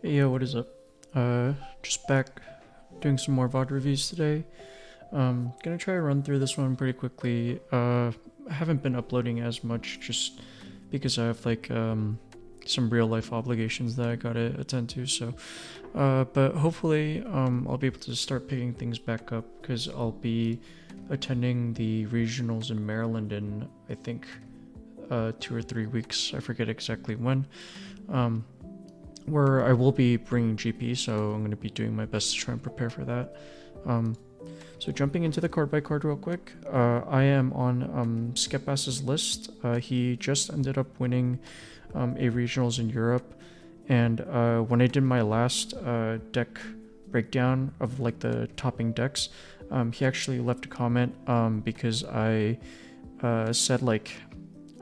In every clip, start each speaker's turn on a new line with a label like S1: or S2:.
S1: Hey yo, what is up? Just back doing some more VOD reviews today. Gonna try to run through this one pretty quickly. I haven't been uploading as much just because I have some real life obligations that I gotta attend to. But hopefully I'll be able to start picking things back up because I'll be attending the regionals in Maryland in I think 2 or 3 weeks. I forget exactly when. Um, where I will be bringing GP, so I'm going to be doing my best to try and prepare for that. Um, so jumping into the card by card real quick, I am on Skepbass's list. He just ended up winning a regionals in Europe, and when I did my last deck breakdown of like the topping decks, he actually left a comment because I said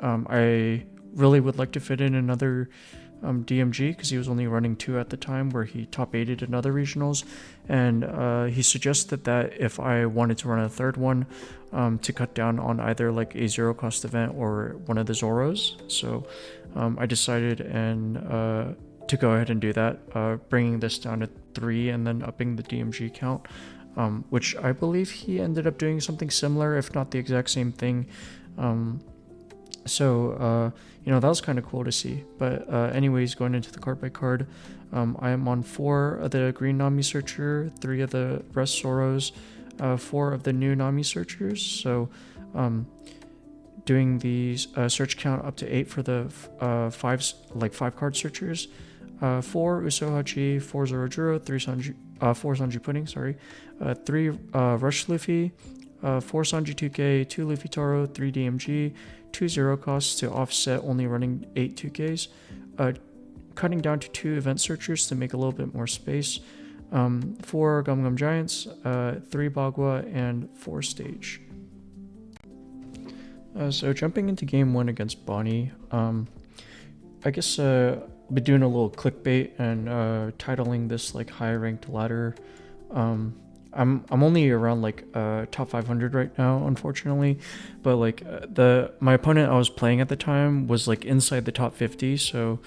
S1: I really would like to fit in another DMG because he was only running two at the time, where he top 8'd in other regionals, and he suggested that if I wanted to run a third one, to cut down on either like a zero cost event or one of the Zoros. So I decided to go ahead and do that, bringing this down to 3 and then upping the DMG count, which I believe he ended up doing something similar, if not the exact same thing. That was kind of cool to see. But anyways, going into the card by card, I am on 4 of the green Nami Searcher, 3 of the Rest Soros, 4 of the new Nami Searchers. So doing the search count up to 8 for the 5 card searchers. 4 Usohachi, 4 Zorojuro, 4 Sanji Pudding, 3 Rush Luffy, 4 Sanji 2K, 2 Luffy Taro, 3 DMG, 2 zero costs to offset only running 8 2Ks, cutting down to 2 event searchers to make a little bit more space, 4 Gum Gum Giants, 3 Bagua, and 4 Stage. So jumping into game 1 against Bonney, I guess been doing a little clickbait and titling this like high ranked ladder. I'm only around top 500 right now, unfortunately, but my opponent I was playing at the time was like inside the top 50, so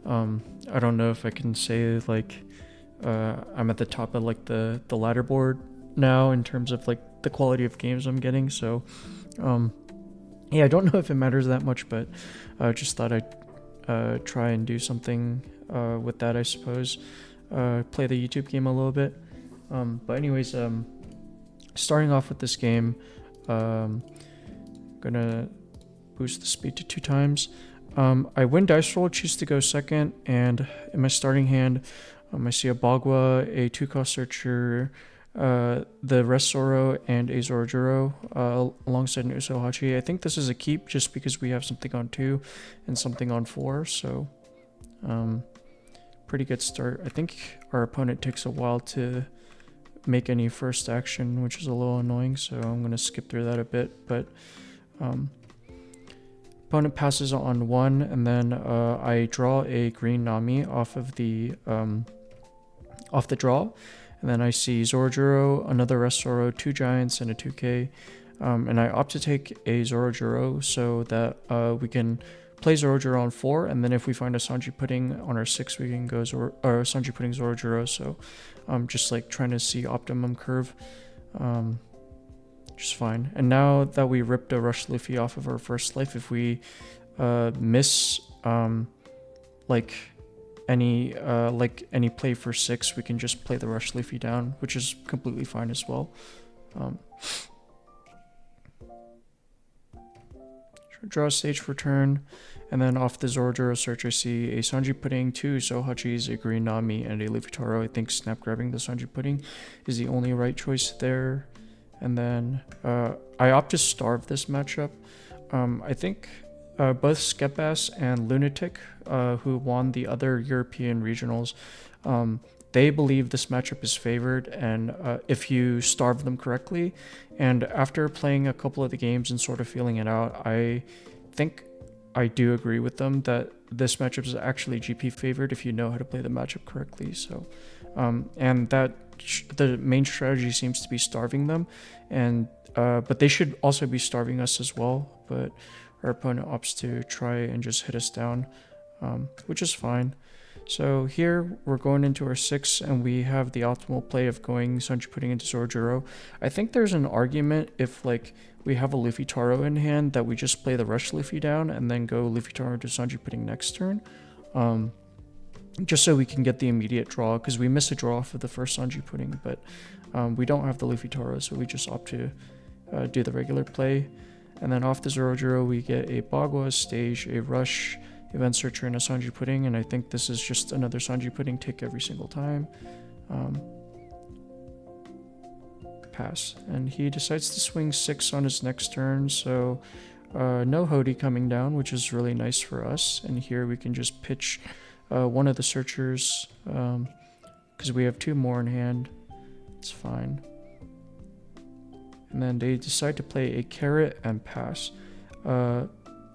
S1: I don't know if I can say I'm at the top of like the ladder board now in terms of like the quality of games I'm getting. So yeah, I don't know if it matters that much, but just thought I'd try and do something with that, I suppose. Play the YouTube game a little bit. But anyways, starting off with this game, gonna boost the speed to 2 times. I win dice roll, choose to go second, and in my starting hand, I see a Bagua, a 2-cost searcher, the Rest Zoro, and a Zorojuro alongside an Usohachi. I think this is a keep just because we have something on 2 and something on 4, so pretty good start. I think our opponent takes a while to make any first action, which is a little annoying, so I'm going to skip through that a bit. But opponent passes on 1, and then I draw a green Nami off the draw, and then I see Zorojuro, another Rest Zoro, 2 Giants, and a 2K, and I opt to take a Zorojuro so that we can play Zorojuro on 4, and then if we find a Sanji Pudding on our 6, we can go Sanji Pudding Zorojuro. So just like trying to see optimum curve, just fine. And now that we ripped a Rush Luffy off of our first life, if we miss any play for 6, we can just play the Rush Luffy down, which is completely fine as well. Draw a stage for turn, and then off the Zorojuro search I see a Sanji Pudding, 2 Usohachis, a green Nami, and a Luffy Taro. I think snap grabbing the Sanji Pudding is the only right choice there. And then I opt to starve this matchup. I think both Skepbass and Lunatic, who won the other European regionals, they believe this matchup is favored, and if you starve them correctly, and after playing a couple of the games and sort of feeling it out, I think I do agree with them that this matchup is actually GP favored if you know how to play the matchup correctly. So, and that the main strategy seems to be starving them, and but they should also be starving us as well. But our opponent opts to try and just hit us down, which is fine. So here we're going into our 6 and we have the optimal play of going Sanji Pudding into Zorojuro. I think there's an argument if like we have a Luffy Taro in hand that we just play the rush Luffy down and then go Luffy Taro to Sanji Pudding next turn. Just so we can get the immediate draw, because we missed a draw for the first Sanji Pudding, but we don't have the Luffy Taro, so we just opt to do the regular play. And then off the Zorojuro we get a Bagua, Stage, a Rush, Event Searcher, and a Sanji Pudding, and I think this is just another Sanji Pudding tick every single time. Pass. And he decides to swing 6 on his next turn, so no Hody coming down, which is really nice for us. And here we can just pitch one of the Searchers, because we have 2 more in hand. It's fine. And then they decide to play a Carrot and pass.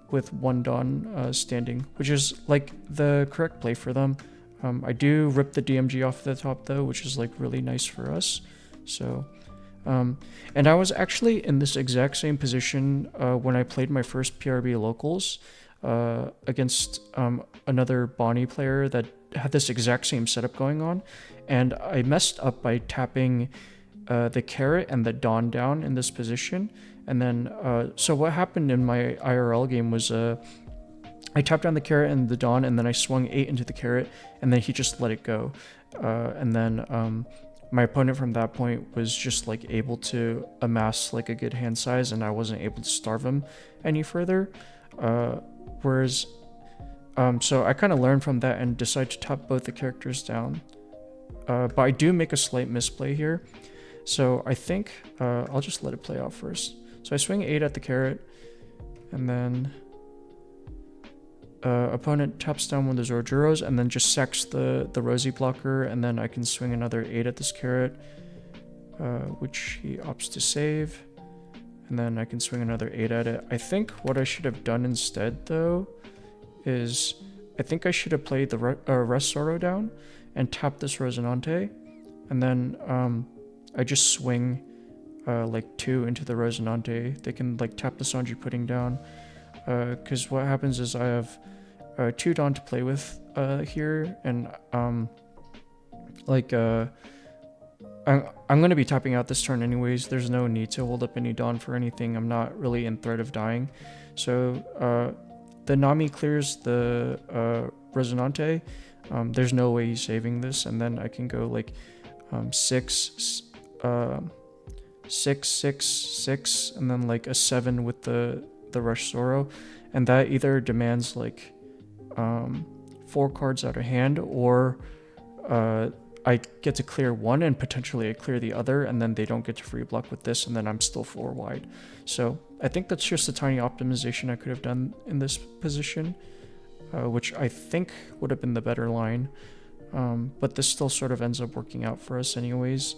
S1: With 1 Dawn standing, which is like the correct play for them. I do rip the DMG off the top though, which is like really nice for us. So, and I was actually in this exact same position when I played my first PRB locals against another Bonney player that had this exact same setup going on, and I messed up by tapping the Carrot and the Dawn down in this position. And then, so what happened in my IRL game was I tapped down the Carrot and the Dawn, and then I swung 8 into the Carrot, and then he just let it go. And then my opponent from that point was just like able to amass like a good hand size, and I wasn't able to starve him any further. Whereas, so I kind of learned from that and decided to tap both the characters down. But I do make a slight misplay here. So I think I'll just let it play out first. So I swing 8 at the Carrot, and then opponent taps down one of the Zorojuros, and then just sacks the Rosy blocker, and then I can swing another 8 at this Carrot, which he opts to save, and then I can swing another 8 at it. I think what I should have done instead, though, is I think I should have played the Rest Zoro down and tapped this Rosinante, and then I just swing like 2 into the Rosinante. They can like tap the Sanji Pudding down, because what happens is I have 2 Dawn to play with here, and I'm going to be tapping out this turn anyways. There's no need to hold up any Dawn for anything. I'm not really in threat of dying. So the Nami clears the Rosinante. There's no way he's saving this, and then I can go like 6, 6, 6, 6, and then like a 7 with the Rush Zoro, and that either demands like 4 cards out of hand, or I get to clear 1 and potentially I clear the other, and then they don't get to free block with this, and then I'm still 4 wide. So I think that's just a tiny optimization I could have done in this position, which I think would have been the better line, but this still sort of ends up working out for us anyways.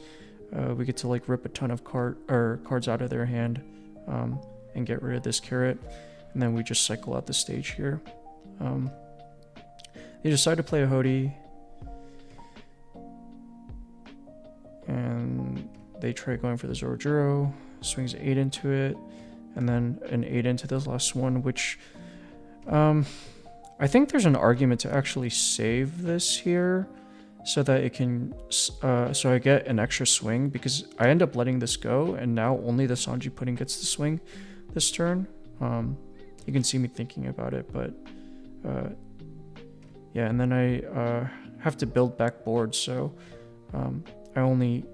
S1: We get to like rip a ton of cards out of their hand and get rid of this Carrot, and then we just cycle out the stage here. They decide to play a Hody, and they try going for the Zorojuro, swings 8 into it, and then an 8 into this last one, which I think there's an argument to actually save this here so that it can, so I get an extra swing, because I end up letting this go, and now only the Sanji Pudding gets to swing this turn. You can see me thinking about it, but yeah, and then I have to build back boards, so I only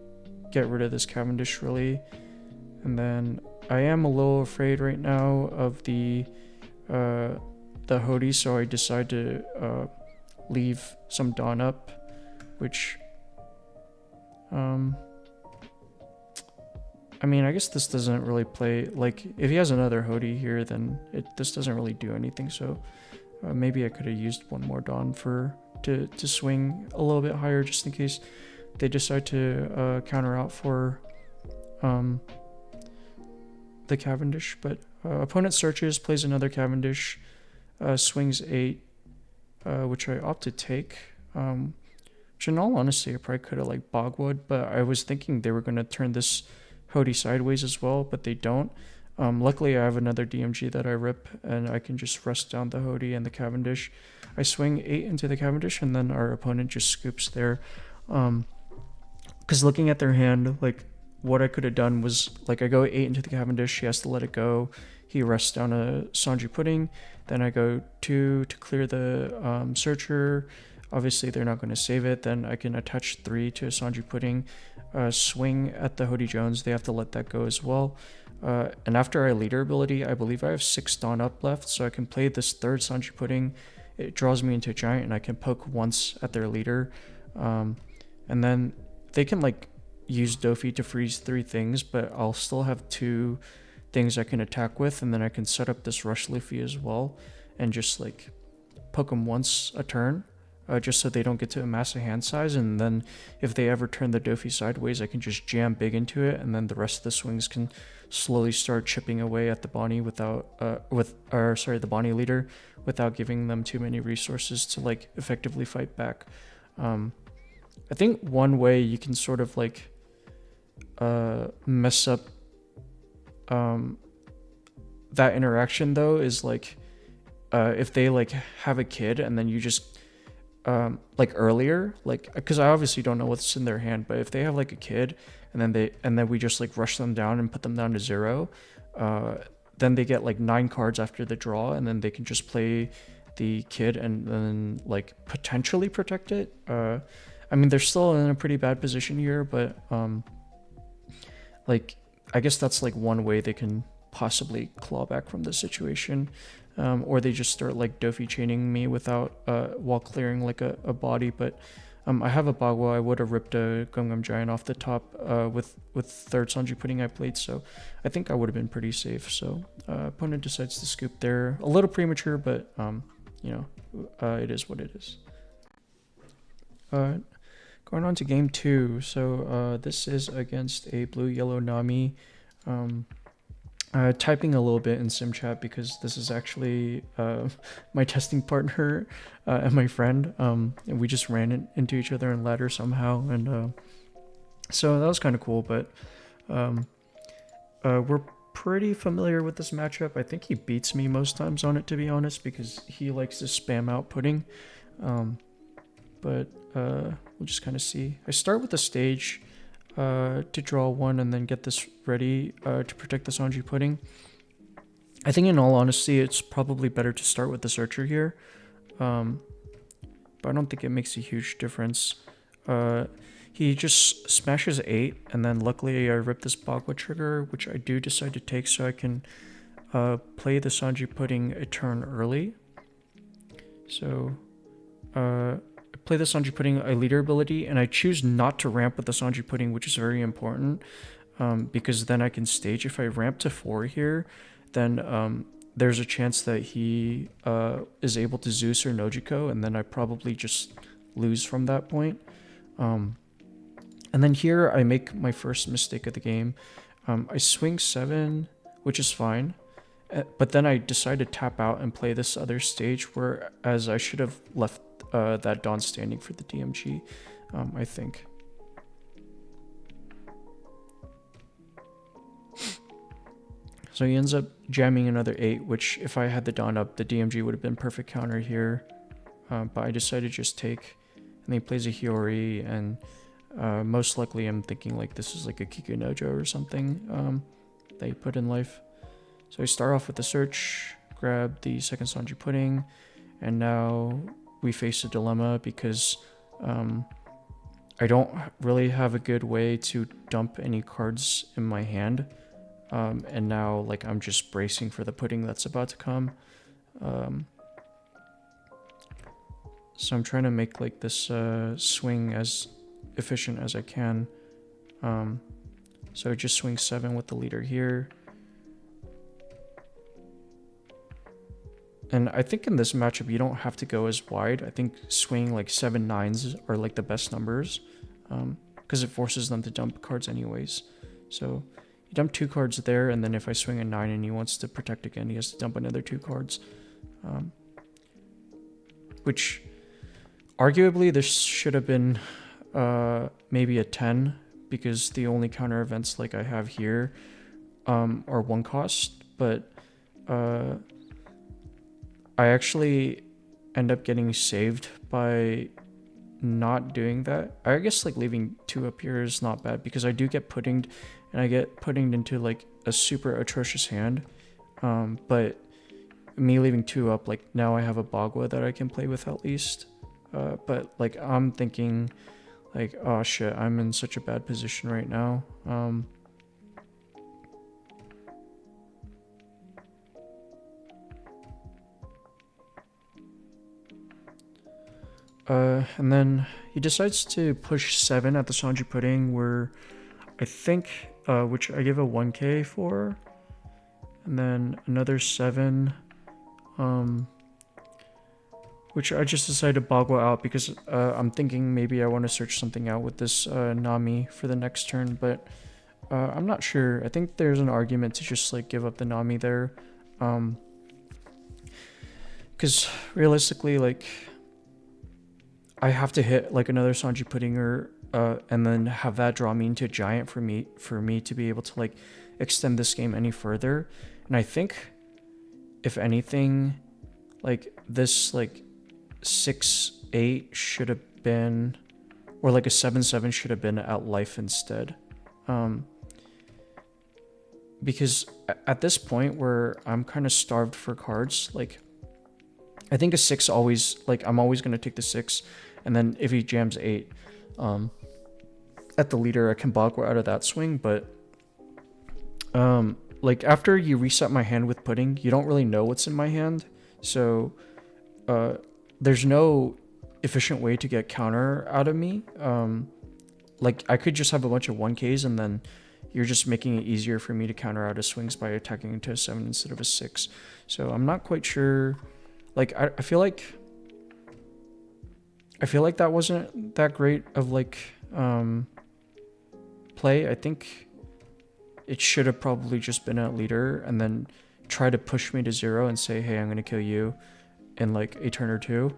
S1: get rid of this Cavendish really, and then I am a little afraid right now of the Hody, so I decide to leave some Dawn up, which I mean, I guess this doesn't really play, like, if he has another Hody here, then this doesn't really do anything, so maybe I could have used one more Dawn to swing a little bit higher, just in case they decide to counter out for the Cavendish. But opponent searches, plays another Cavendish, swings 8, which I opt to take, which in all honesty I probably could have like Bogwood, but I was thinking they were going to turn this Hody sideways as well, but they don't. Luckily I have another DMG that I rip, and I can just rest down the Hody and the Cavendish. I swing 8 into the Cavendish, and then our opponent just scoops there. Because looking at their hand, like, what I could have done was, like, I go 8 into the Cavendish, he has to let it go, he rests down a Sanji Pudding, then I go 2 to clear the Searcher. Obviously, they're not going to save it. Then I can attach 3 to a Sanji Pudding, swing at the Hody Jones. They have to let that go as well. And after I leader ability, I believe I have 6 Dawn up left, so I can play this third Sanji Pudding. It draws me into a giant, and I can poke once at their leader. And then they can, like, use Dofi to freeze 3 things, but I'll still have 2 things I can attack with, and then I can set up this Rush Luffy as well, and just, like, poke them once a turn, just so they don't get to amass a hand size, and then if they ever turn the Dofi sideways, I can just jam big into it, and then the rest of the swings can slowly start chipping away at the Bonney without, the Bonney leader, without giving them too many resources to, like, effectively fight back. I think one way you can sort of, like, mess up that interaction, though, is, like, if they, like, have a kid and then you just like, earlier, like, because I obviously don't know what's in their hand, but if they have, like, a kid and then we just, like, rush them down and put them down to 0, then they get, like, 9 cards after the draw, and then they can just play the kid and then, like, potentially protect it. I mean, they're still in a pretty bad position here, but like, I guess that's, like, one way they can possibly claw back from this situation. Or they just start, like, Dofi chaining me without while clearing, like, a body. But I have a Bagua. I would have ripped a Gum Giant off the top with third Sanji Pudding I played, so I think I would have been pretty safe. So opponent decides to scoop there. A little premature, but you know, it is what it is. Going on to game 2. So this is against a blue-yellow Nami. Typing a little bit in sim chat because this is actually my testing partner and my friend, and we just ran into each other in ladder somehow, and so that was kind of cool. But we're pretty familiar with this matchup. I think he beats me most times on it, to be honest, because he likes to spam out Pudding. But we'll just kind of see. I start with the stage to draw 1 and then get this ready to protect the Sanji Pudding. I think, in all honesty, it's probably better to start with the Searcher here, but I don't think it makes a huge difference. He just smashes 8, and then luckily I rip this Bagua trigger, which I do decide to take so I can play the Sanji Pudding a turn early. So play the Sanji Pudding, I leader ability, and I choose not to ramp with the Sanji Pudding, which is very important, because then I can stage. If I ramp to 4 here, then there's a chance that he is able to Zeus or Nojiko, and then I probably just lose from that point. And then here I make my first mistake of the game. I swing 7, which is fine, but then I decide to tap out and play this other stage, whereas I should have left that Dawn standing for the DMG, I think. So he ends up jamming another 8, which if I had the Dawn up, the DMG would have been perfect counter here. But I decided to just take, and he plays a Hiyori, and most likely I'm thinking, like, this is like a Kikunojo or something that he put in life. So I start off with the search, grab the second Sanji Pudding, and now we face a dilemma because I don't really have a good way to dump any cards in my hand. And now, like, I'm just bracing for the pudding that's about to come. So I'm trying to make, like, this swing as efficient as I can. So I just swing 7 with the leader here. And I think in this matchup, you don't have to go as wide. I think swinging like 7 9s are, like, the best numbers, because it forces them to dump cards anyways. So you dump 2 cards there, and then if I swing a 9 and he wants to protect again, he has to dump another 2 cards. Which, arguably, this should have been maybe a 10, because the only counter events like I have here are 1 cost, but I actually end up getting saved by not doing that. I guess like leaving 2 up here is not bad because I do get puddinged, and I get puddinged into like a super atrocious hand. But me leaving 2 up, like now I have a Bagua that I can play with at least. But like I'm thinking like, oh shit, I'm in such a bad position right now. And then he decides to push 7 at the Sanji Pudding, where I think, which I give a 1k for, and then another 7, which I just decided to Bagua out because I'm thinking maybe I want to search something out with this Nami for the next turn, but I'm not sure. I think there's an argument to just like give up the Nami there, because realistically, like, I have to hit like another Sanji Pudding or and then have that draw me into a giant for me to be able to like extend this game any further. And I think if anything, like this like 6-8 should have been, or like a 7-7 should have been at life instead. Because at this point where I'm kind of starved for cards, like I think a 6 always, like I'm always going to take the 6, and then if he jams 8 at the leader, I can Bagua out of that swing. But like after you reset my hand with pudding, you don't really know what's in my hand, so there's no efficient way to get counter out of me. Like I could just have a bunch of 1Ks, and then you're just making it easier for me to counter out of swings by attacking into a 7 instead of a 6. So I'm not quite sure. Like I feel like that wasn't that great of like play. I think it should have probably just been at leader and then try to push me to 0 and say, hey, I'm gonna kill you in like a turn or 2.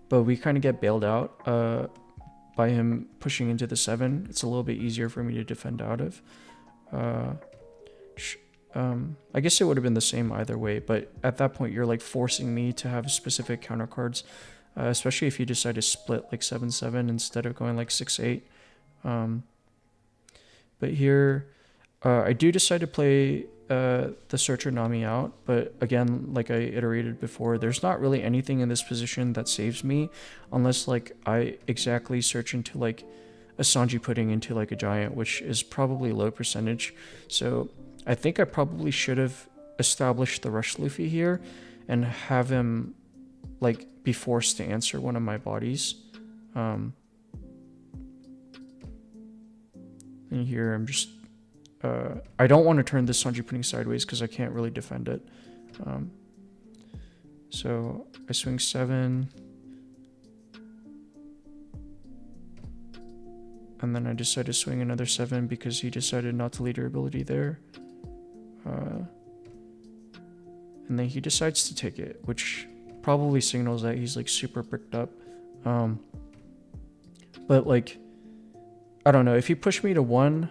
S1: But we kind of get bailed out by him pushing into the 7. It's a little bit easier for me to defend out of. I guess it would have been the same either way, but at that point you're like forcing me to have specific counter cards, especially if you decide to split like 7-7 instead of going like 6-8. But here I do decide to play the Searcher Nami out, but again, like I iterated before, there's not really anything in this position that saves me unless like I exactly search into like a Sanji Pudding into like a giant, which is probably low percentage. So I think I probably should have established the Rush Luffy here and have him like be forced to answer one of my bodies. And here I'm just I don't want to turn this Sanji Pudding sideways because I can't really defend it. So I swing 7. And then I decide to swing another 7 because he decided not to leader ability there. And then he decides to take it, which probably signals that he's like super bricked up. But like, I don't know, if he pushed me to 1,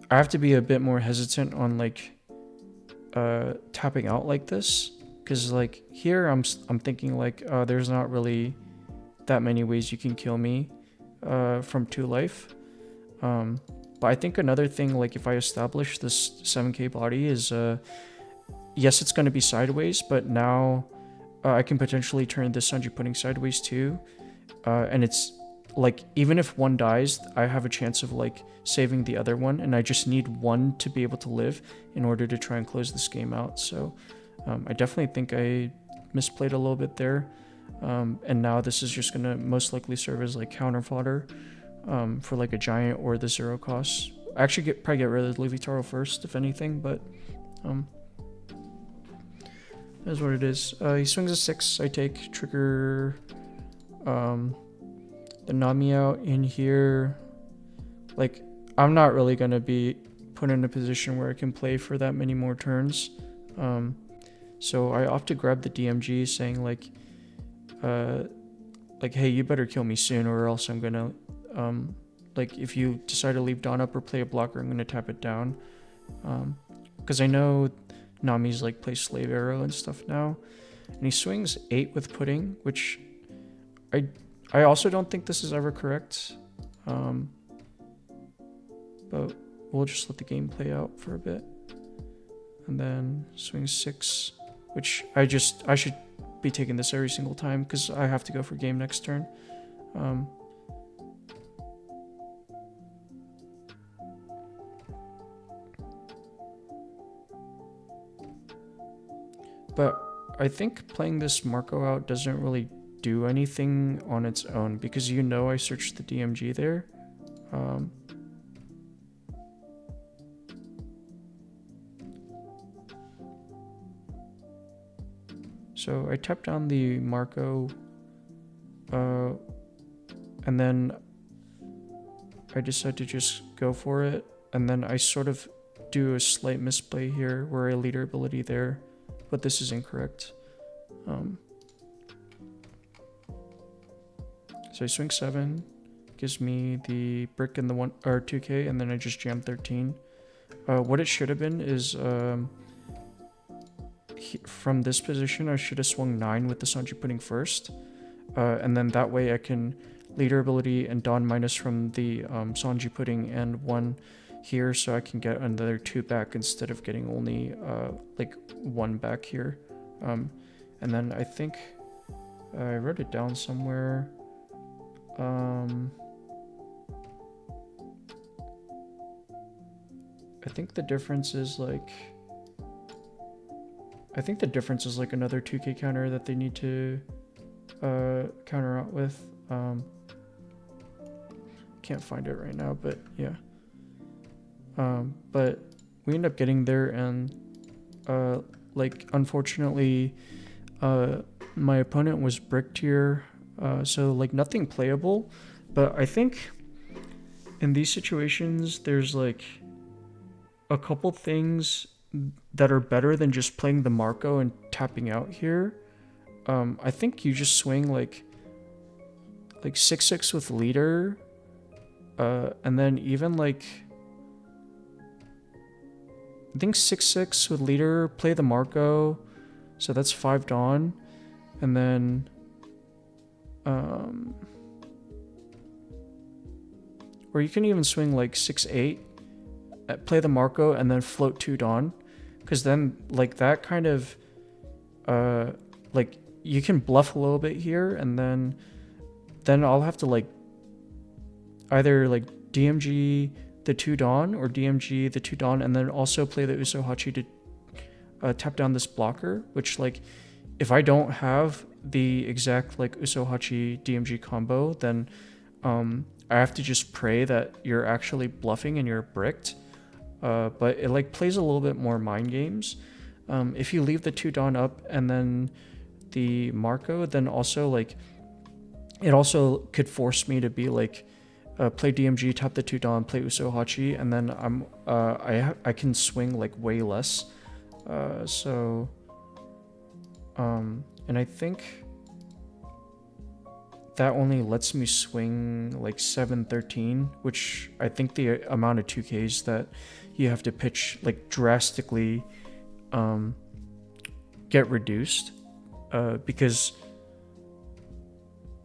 S1: I have to be a bit more hesitant on like tapping out like this, because like here I'm thinking like there's not really that many ways you can kill me from 2 life. But I think another thing, like if I establish this 7k body, is yes, it's going to be sideways, but now I can potentially turn this Sanji Pudding sideways too, and it's like even if 1 dies, I have a chance of like saving the other one, and I just need 1 to be able to live in order to try and close this game out. So I definitely think I misplayed a little bit there, and now this is just gonna most likely serve as like counter fodder for like a giant or the 0 cost. I actually probably get rid of the Luffy Taro first if anything, but that's what it is. He swings a 6. I take trigger the Nami out in here. Like I'm not really gonna be put in a position where I can play for that many more turns, so I opt to grab the DMG, saying like hey, you better kill me soon or else I'm gonna like if you decide to leave Dawn up or play a blocker, I'm gonna tap it down, because I know Nami's like play Slave Arrow and stuff now, and he swings 8 with pudding, which I also don't think this is ever correct. But we'll just let the game play out for a bit. And then swing 6, which I should be taking this every single time because I have to go for game next turn. But I think playing this Marco out doesn't really do anything on its own because you know I searched the DMG there. So I tapped down the Marco, and then I decide to just go for it, and then I sort of do a slight misplay here where I leader ability there, but this is incorrect. So I swing 7, gives me the brick and the 2k, and then I just jam 13. What it should have been is from this position I should have swung 9 with the Sanji pudding first, and then that way I can leader ability and Dawn minus from the Sanji pudding and 1 here, so I can get another 2 back instead of getting only like 1 back here. And then I think I wrote it down somewhere. I think the difference is like another 2k counter that they need to counter out with. Can't find it right now, but yeah. But we end up getting there, and like unfortunately my opponent was bricked here, so like nothing playable. But I think in these situations there's like a couple things that are better than just playing the Marco and tapping out here. I think you just swing like 6-6 with leader, and then even like I think 6-6 with leader, play the Marco, so that's 5 Dawn, and then or you can even swing like 6-8, play the Marco, and then float 2 Dawn, because then like that kind of like you can bluff a little bit here, and then I'll have to like either like DMG the 2 Dawn or DMG the 2 Dawn, and then also play the Usohachi to tap down this blocker, which like if I don't have the exact like Usohachi DMG combo, then I have to just pray that you're actually bluffing and you're bricked. But it like plays a little bit more mind games. If you leave the 2 Dawn up and then the Marco, then also like it also could force me to be like play DMG, tap the 2 Dawn, play Usohachi, and then I can swing like way less. And I think that only lets me swing like 7-13, which I think the amount of 2Ks that you have to pitch like drastically get reduced, because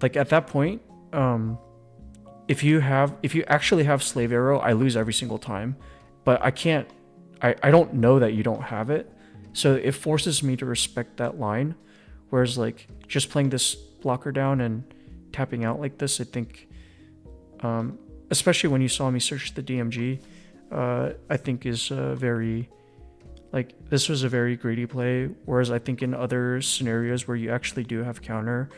S1: like at that point, if you actually have Slave Arrow, I lose every single time, but I don't know that you don't have it, so it forces me to respect that line. Whereas like just playing this blocker down and tapping out like this, I think, especially when you saw me search the DMG, I think is very, like, this was a very greedy play. Whereas I think in other scenarios where you actually do have counter,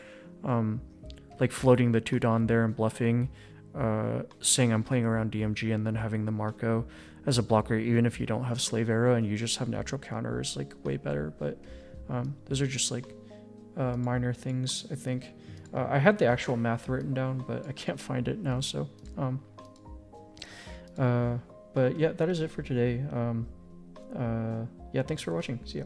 S1: like floating the 2 Dawn there and bluffing, saying I'm playing around DMG and then having the Marco as a blocker, even if you don't have Slave Arrow and you just have natural counter, is like way better. But those are just like minor things, I think. I had the actual math written down, but I can't find it now. So, but yeah, that is it for today. Yeah, thanks for watching. See ya.